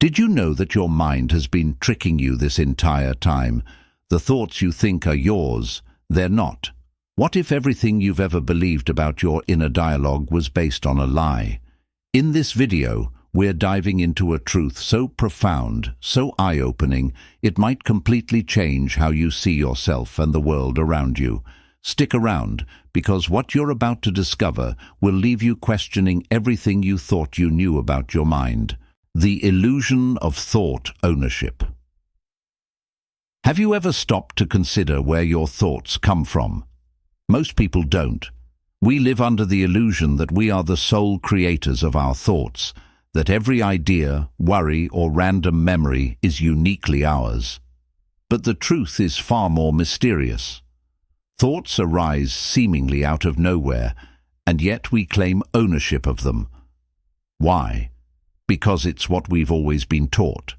Did you know that your mind has been tricking you this entire time? The thoughts you think are yours, they're not. What if everything you've ever believed about your inner dialogue was based on a lie? In this video, we're diving into a truth so profound, so eye-opening, it might completely change how you see yourself and the world around you. Stick around, because what you're about to discover will leave you questioning everything you thought you knew about your mind. The illusion of thought ownership. Have you ever stopped to consider where your thoughts come from? Most people don't. We live under the illusion that we are the sole creators of our thoughts, that every idea, worry, or random memory is uniquely ours. But the truth is far more mysterious. Thoughts arise seemingly out of nowhere, and yet we claim ownership of them. Why? Because it's what we've always been taught.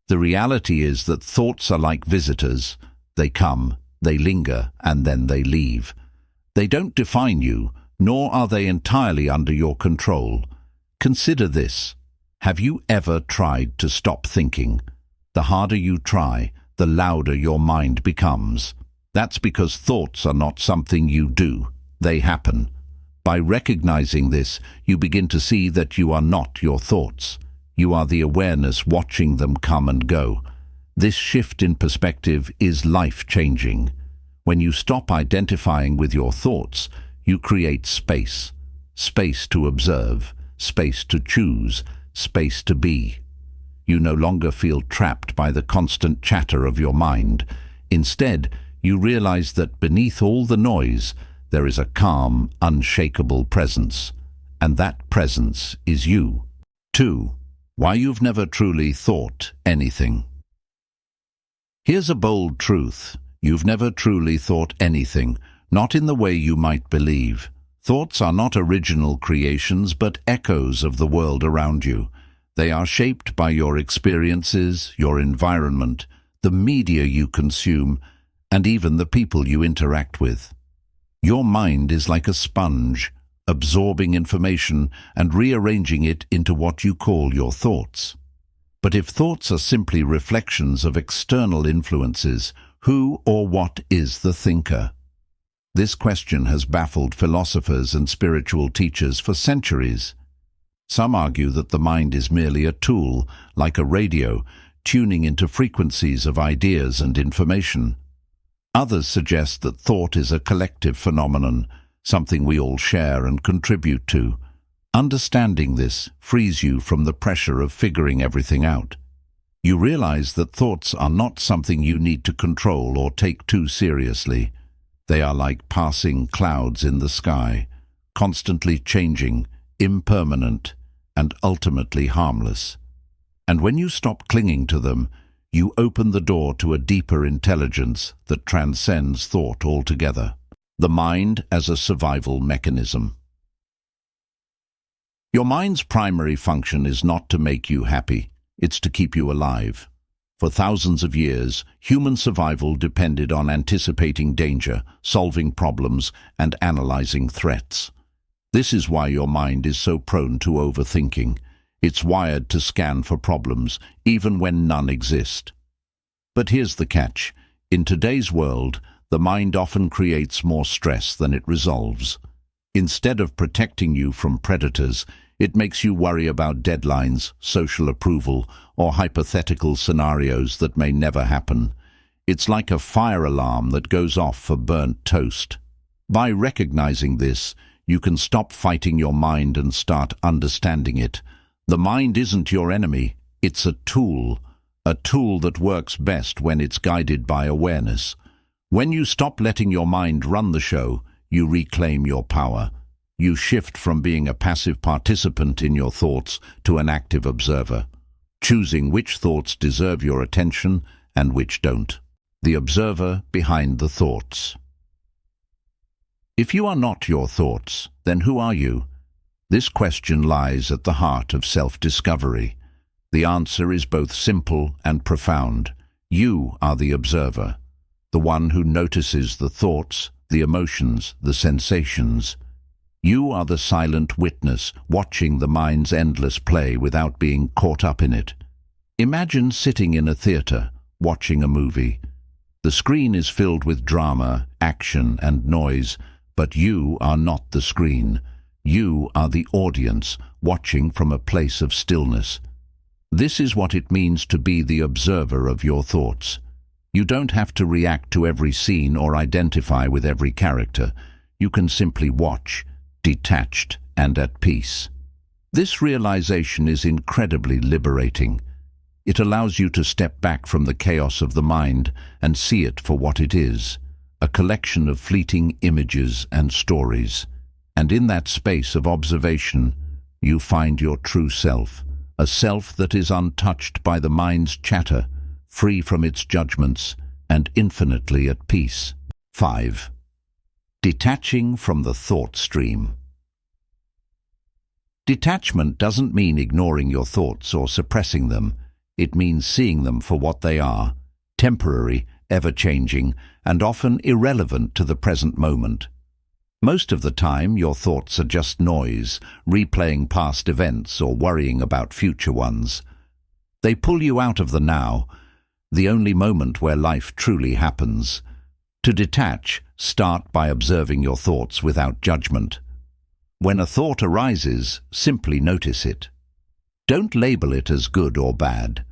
The reality is that thoughts are like visitors. They come, they linger, and then they leave. They don't define you, nor are they entirely under your control. Consider this. Have you ever tried to stop thinking? The harder you try, the louder your mind becomes. That's because thoughts are not something you do. They happen. By recognizing this, you begin to see that you are not your thoughts. You are the awareness watching them come and go. This shift in perspective is life-changing. When you stop identifying with your thoughts, you create space. Space to observe, space to choose, space to be. You no longer feel trapped by the constant chatter of your mind. Instead, you realize that beneath all the noise, there is a calm, unshakable presence. And that presence is you. 2. Why you've never truly thought anything. Here's a bold truth. You've never truly thought anything, not in the way you might believe. Thoughts are not original creations, but echoes of the world around you. They are shaped by your experiences, your environment, the media you consume, and even the people you interact with. Your mind is like a sponge, absorbing information and rearranging it into what you call your thoughts. But if thoughts are simply reflections of external influences, who or what is the thinker? This question has baffled philosophers and spiritual teachers for centuries. Some argue that the mind is merely a tool, like a radio, tuning into frequencies of ideas and information. Others suggest that thought is a collective phenomenon, something we all share and contribute to. Understanding this frees you from the pressure of figuring everything out. You realize that thoughts are not something you need to control or take too seriously. They are like passing clouds in the sky, constantly changing, impermanent, and ultimately harmless. And when you stop clinging to them, you open the door to a deeper intelligence that transcends thought altogether. The mind as a survival mechanism. Your mind's primary function is not to make you happy, it's to keep you alive. For thousands of years, human survival depended on anticipating danger, solving problems, and analyzing threats. This is why your mind is so prone to overthinking. It's wired to scan for problems, even when none exist. But here's the catch. In today's world, the mind often creates more stress than it resolves. Instead of protecting you from predators, it makes you worry about deadlines, social approval, or hypothetical scenarios that may never happen. It's like a fire alarm that goes off for burnt toast. By recognizing this, you can stop fighting your mind and start understanding it. The mind isn't your enemy, it's a tool that works best when it's guided by awareness. When you stop letting your mind run the show, you reclaim your power. You shift from being a passive participant in your thoughts to an active observer, choosing which thoughts deserve your attention and which don't. The observer behind the thoughts. If you are not your thoughts, then who are you? This question lies at the heart of self-discovery. The answer is both simple and profound. You are the observer, the one who notices the thoughts, the emotions, the sensations. You are the silent witness, watching the mind's endless play without being caught up in it. Imagine sitting in a theater, watching a movie. The screen is filled with drama, action, and noise, but you are not the screen. You are the audience, watching from a place of stillness. This is what it means to be the observer of your thoughts. You don't have to react to every scene or identify with every character. You can simply watch, detached and at peace. This realization is incredibly liberating. It allows you to step back from the chaos of the mind and see it for what it is, a collection of fleeting images and stories. And in that space of observation, you find your true self, a self that is untouched by the mind's chatter, free from its judgments, and infinitely at peace. 5. Detaching from the thought stream. Detachment doesn't mean ignoring your thoughts or suppressing them. It means seeing them for what they are, temporary, ever-changing, and often irrelevant to the present moment. Most of the time, your thoughts are just noise, replaying past events or worrying about future ones. They pull you out of the now, the only moment where life truly happens. To detach, start by observing your thoughts without judgment. When a thought arises, simply notice it. Don't label it as good or bad.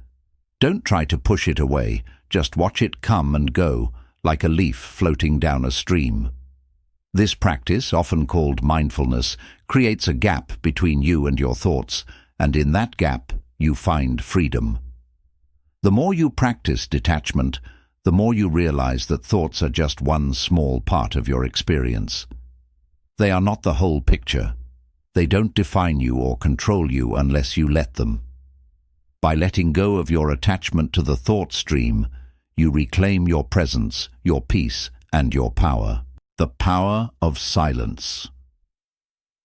Don't try to push it away, just watch it come and go, like a leaf floating down a stream. This practice, often called mindfulness, creates a gap between you and your thoughts, and in that gap, you find freedom. The more you practice detachment, the more you realize that thoughts are just one small part of your experience. They are not the whole picture. They don't define you or control you unless you let them. By letting go of your attachment to the thought stream, you reclaim your presence, your peace, and your power. The power of silence.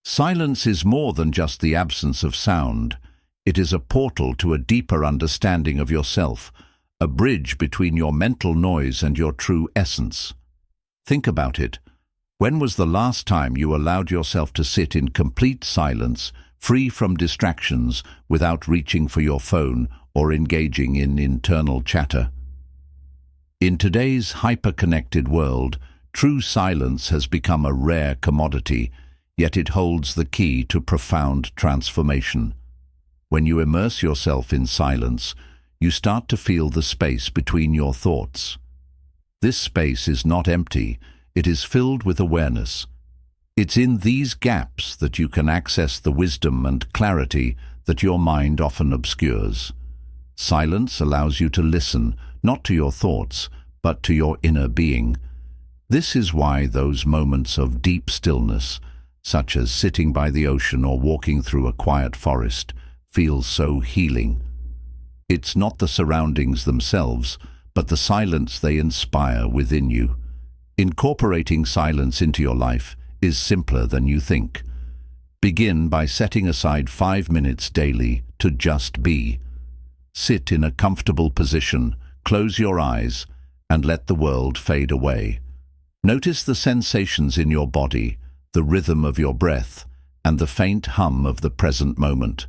Silence is more than just the absence of sound. It is a portal to a deeper understanding of yourself, a bridge between your mental noise and your true essence. Think about it. When was the last time you allowed yourself to sit in complete silence, free from distractions, without reaching for your phone or engaging in internal chatter? In today's hyper-connected world, true silence has become a rare commodity, yet it holds the key to profound transformation. When you immerse yourself in silence, you start to feel the space between your thoughts. This space is not empty, it is filled with awareness. It's in these gaps that you can access the wisdom and clarity that your mind often obscures. Silence allows you to listen, not to your thoughts, but to your inner being. This is why those moments of deep stillness, such as sitting by the ocean or walking through a quiet forest, feel so healing. It's not the surroundings themselves, but the silence they inspire within you. Incorporating silence into your life is simpler than you think. Begin by setting aside 5 minutes daily to just be. Sit in a comfortable position, close your eyes, and let the world fade away. Notice the sensations in your body, the rhythm of your breath, and the faint hum of the present moment.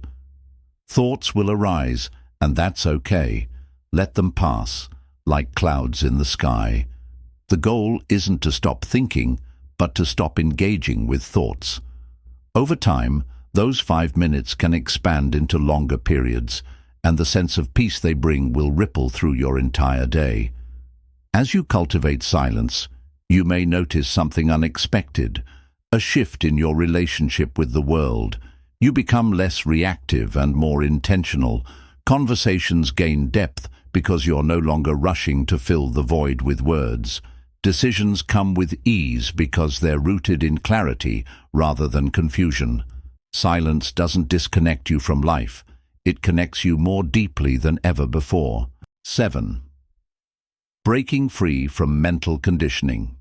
Thoughts will arise, and that's okay. Let them pass, like clouds in the sky. The goal isn't to stop thinking, but to stop engaging with thoughts. Over time, those 5 minutes can expand into longer periods, and the sense of peace they bring will ripple through your entire day. As you cultivate silence, you may notice something unexpected, a shift in your relationship with the world. You become less reactive and more intentional. Conversations gain depth because you're no longer rushing to fill the void with words. Decisions come with ease because they're rooted in clarity rather than confusion. Silence doesn't disconnect you from life. It connects you more deeply than ever before. 7. Breaking free from mental conditioning.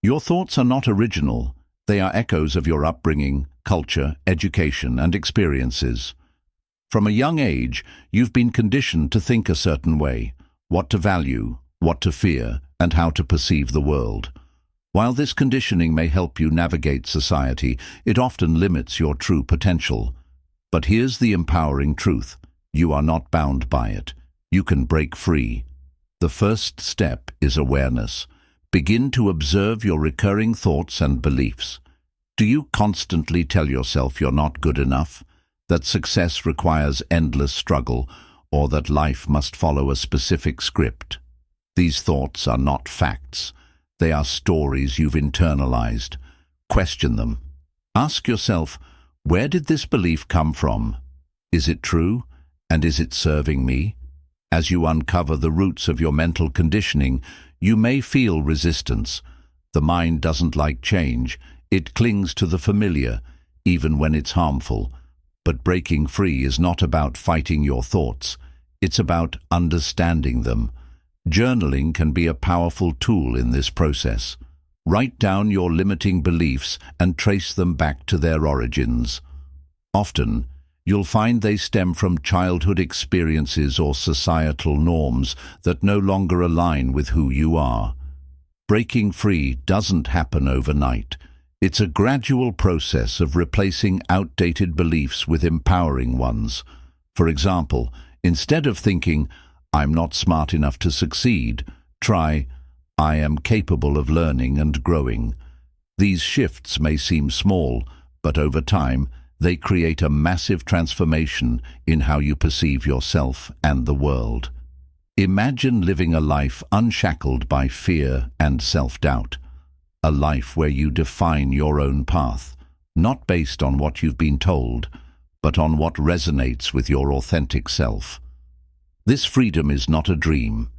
Your thoughts are not original. They are echoos of your upbringing, culture, education, and experiences. From a young age, you've been conditioned to think a certain way, what to value, what to fear, and how to perceive the world. While this conditioning may help you navigate society, it often limits your true potential. But here's the empowering truth. You are not bound by it. You can break free. The first step is awareness. Begin to observe your recurring thoughts and beliefs. Do you constantly tell yourself you're not good enough, that success requires endless struggle, or that life must follow a specific script? These thoughts are not facts. They are stories you've internalized. Question them. Ask yourself, where did this belief come from? Is it true? And is it serving me? As you uncover the roots of your mental conditioning, you may feel resistance. The mind doesn't like change. It clings to the familiar, even when it's harmful. But breaking free is not about fighting your thoughts. It's about understanding them. Journaling can be a powerful tool in this process. Write down your limiting beliefs and trace them back to their origins. Often, you'll find they stem from childhood experiences or societal norms that no longer align with who you are. Breaking free doesn't happen overnight. It's a gradual process of replacing outdated beliefs with empowering ones. For example, instead of thinking, "I'm not smart enough to succeed," try, "I am capable of learning and growing." These shifts may seem small, but over time, they create a massive transformation in how you perceive yourself and the world. Imagine living a life unshackled by fear and self-doubt. A life where you define your own path, not based on what you've been told, but on what resonates with your authentic self. This freedom is not a dream.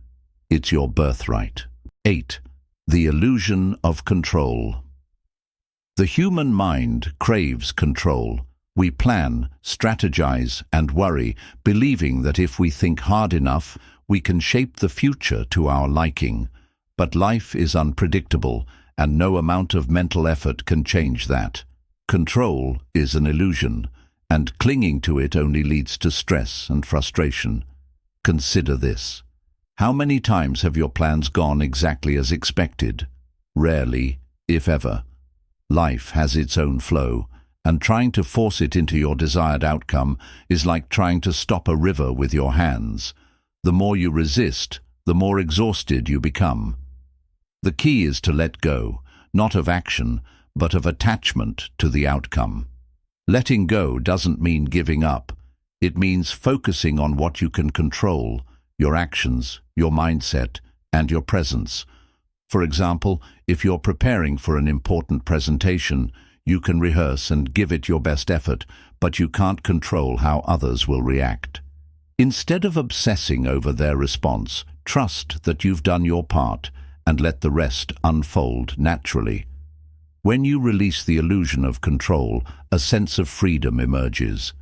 It's your birthright. 8. The illusion of control. The human mind craves control. We plan, strategize, and worry, believing that if we think hard enough, we can shape the future to our liking. But life is unpredictable, and no amount of mental effort can change that. Control is an illusion, and clinging to it only leads to stress and frustration. Consider this. How many times have your plans gone exactly as expected? Rarely, if ever. Life has its own flow, and trying to force it into your desired outcome is like trying to stop a river with your hands. The more you resist, the more exhausted you become. The key is to let go, not of action, but of attachment to the outcome. Letting go doesn't mean giving up. It means focusing on what you can control, your actions, your mindset, and your presence. For example, if you're preparing for an important presentation, you can rehearse and give it your best effort, but you can't control how others will react. Instead of obsessing over their response, trust that you've done your part and let the rest unfold naturally. When you release the illusion of control, a sense of freedom emerges.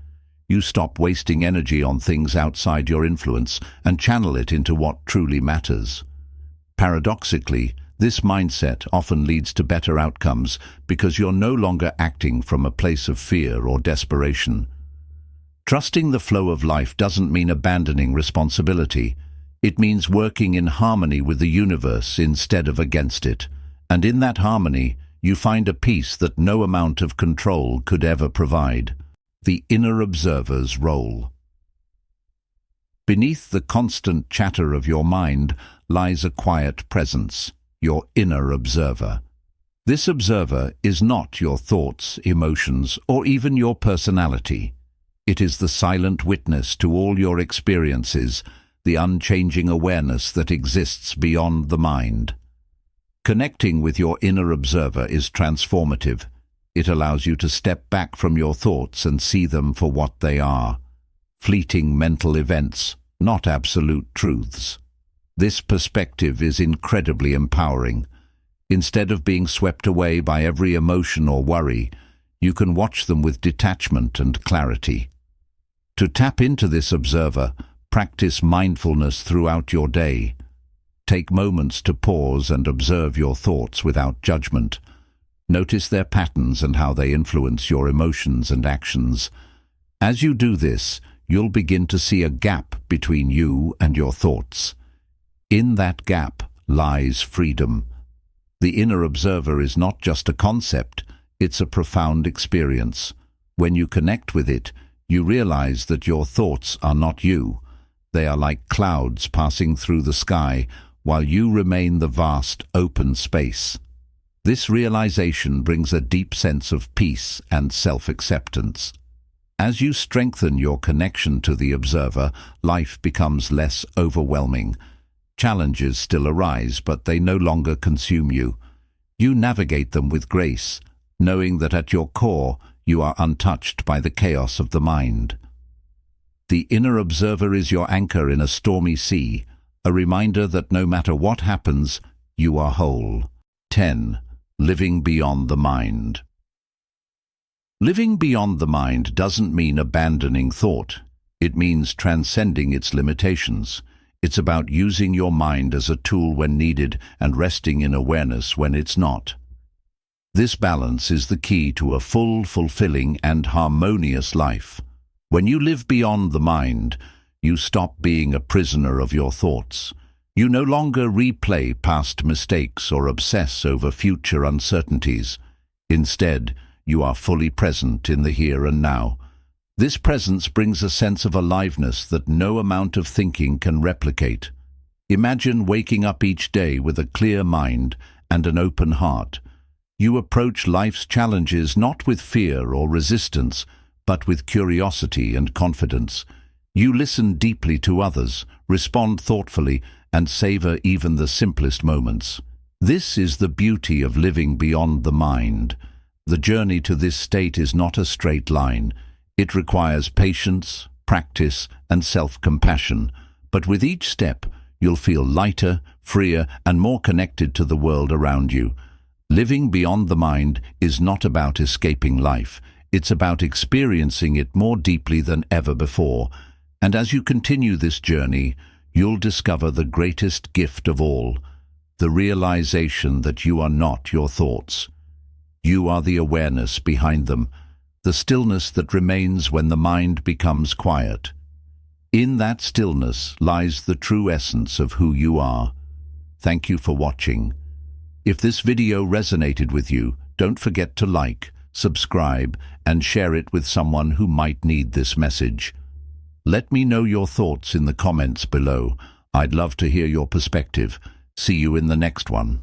You stop wasting energy on things outside your influence and channel it into what truly matters. Paradoxically, this mindset often leads to better outcomes because you're no longer acting from a place of fear or desperation. Trusting the flow of life doesn't mean abandoning responsibility. It means working in harmony with the universe instead of against it. And in that harmony, you find a peace that no amount of control could ever provide. The inner observer's role. Beneath the constant chatter of your mind lies a quiet presence, your inner observer. This observer is not your thoughts, emotions, or even your personality. It is the silent witness to all your experiences, the unchanging awareness that exists beyond the mind. Connecting with your inner observer is transformative. It allows you to step back from your thoughts and see them for what they are. Fleeting mental events, not absolute truths. This perspective is incredibly empowering. Instead of being swept away by every emotion or worry, you can watch them with detachment and clarity. To tap into this observer, practice mindfulness throughout your day. Take moments to pause and observe your thoughts without judgment. Notice their patterns and how they influence your emotions and actions. As you do this, you'll begin to see a gap between you and your thoughts. In that gap lies freedom. The inner observer is not just a concept, it's a profound experience. When you connect with it, you realize that your thoughts are not you. They are like clouds passing through the sky, while you remain the vast, open space. This realization brings a deep sense of peace and self-acceptance. As you strengthen your connection to the observer, life becomes less overwhelming. Challenges still arise, but they no longer consume you. You navigate them with grace, knowing that at your core you are untouched by the chaos of the mind. The inner observer is your anchor in a stormy sea, a reminder that no matter what happens, you are whole. 10. Living beyond the mind. Living beyond the mind doesn't mean abandoning thought. It means transcending its limitations. It's about using your mind as a tool when needed and resting in awareness when it's not. This balance is the key to a full, fulfilling, and harmonious life. When you live beyond the mind, you stop being a prisoner of your thoughts. You no longer replay past mistakes or obsess over future uncertainties. Instead, you are fully present in the here and now. This presence brings a sense of aliveness that no amount of thinking can replicate. Imagine waking up each day with a clear mind and an open heart. You approach life's challenges not with fear or resistance, but with curiosity and confidence. You listen deeply to others, respond thoughtfully, and savor even the simplest moments. This is the beauty of living beyond the mind. The journey to this state is not a straight line. It requires patience, practice, and self-compassion. But with each step, you'll feel lighter, freer, and more connected to the world around you. Living beyond the mind is not about escaping life. It's about experiencing it more deeply than ever before. And as you continue this journey, you'll discover the greatest gift of all, the realization that you are not your thoughts. You are the awareness behind them, the stillness that remains when the mind becomes quiet. In that stillness lies the true essence of who you are. Thank you for watching. If this video resonated with you, don't forget to like, subscribe, and share it with someone who might need this message. Let me know your thoughts in the comments below. I'd love to hear your perspective. See you in the next one.